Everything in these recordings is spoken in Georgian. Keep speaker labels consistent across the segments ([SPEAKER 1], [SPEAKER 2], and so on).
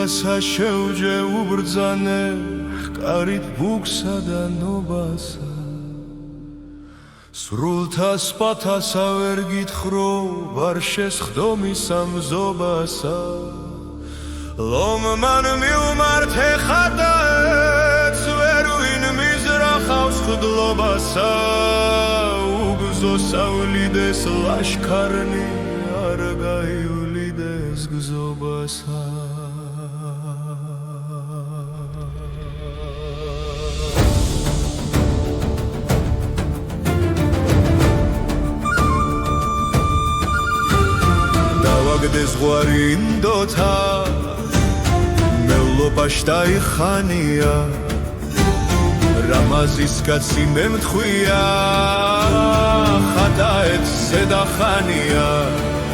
[SPEAKER 1] დილასა შევჯე უბრძანე ჰკარით ბუგსა და ნობასა სრულთას პათასა ვერ გითხრო ვარ შესხდომის ამზობასა ლომმან მივმართე ხატაებს ვერ ვინ მიზრახავს ხდლობასა უგზო სავლიდეს ლაშქარნი არ გაივლიდეს გზობასა დავაგდეს ზღვარი ინდოთა მელობაში დაიხანია რამაზის კაცი მემთხვია ხატაებს ზედახანია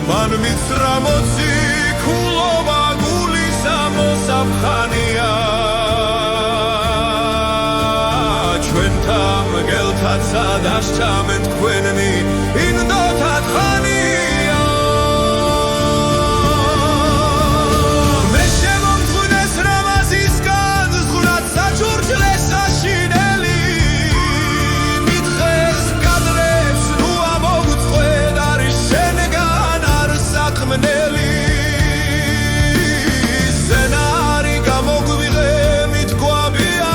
[SPEAKER 1] მან მიცრა მოციქულობა გულისა მოსაფხანია ჩვენთა მგელთაცა დასჭამენ თქვენი ინდოთა თხანია მე შემომწუნეს რამაზისგან ზღვრად საჩურჩლეს საშინელი მითხეს კადრებს ნუ ამოგწყვეტ არის შენგან არ საქმნელი სცენარი გამოგვიღე მითქვამია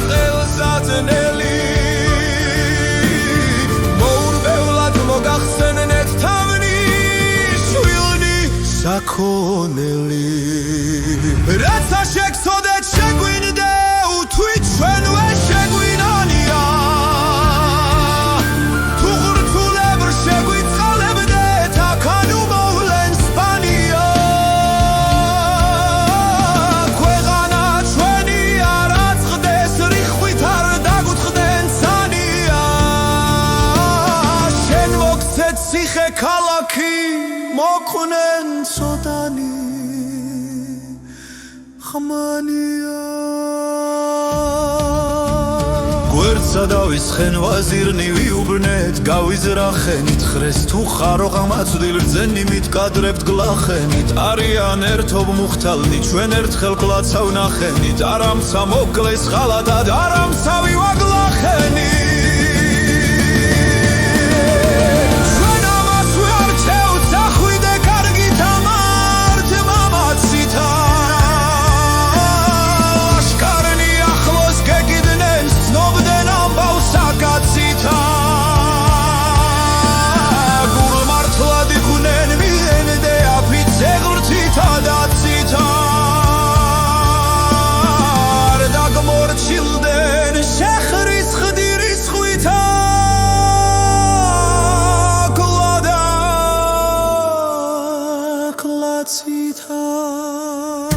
[SPEAKER 1] ხელსაძნელი მოურბევლად მოგახსენეთ თამნი შვილნი საქონელი რაცა შეგცოდეთ შეგვინდე უთვით ჩვენვე შეგვინანია თუ ღრთულებრ შეგვიწყალებდეთ აქან უმოვლენ სპანია ქვეყანა ჩვენი არ აწყდეს რიხვით არ დაგუთხდნენ ცანია შენ მოგცეთ ციხე ქალაქი მოყვნენ ცოტანი ხმანია გვერდსა დავისხენ ვაზირნი ვიუბნეთ გავიზრახენით ხრეს თუ ხარო ღამაწვდილ რძენიმით კადრებთ გლახენით არიან ერთობ მუხთალნი ჩვენ ერთხელ კლაცა ვნახენით არამცა მოკლეს ხალადად არამცა ვივაგლახენით Klacita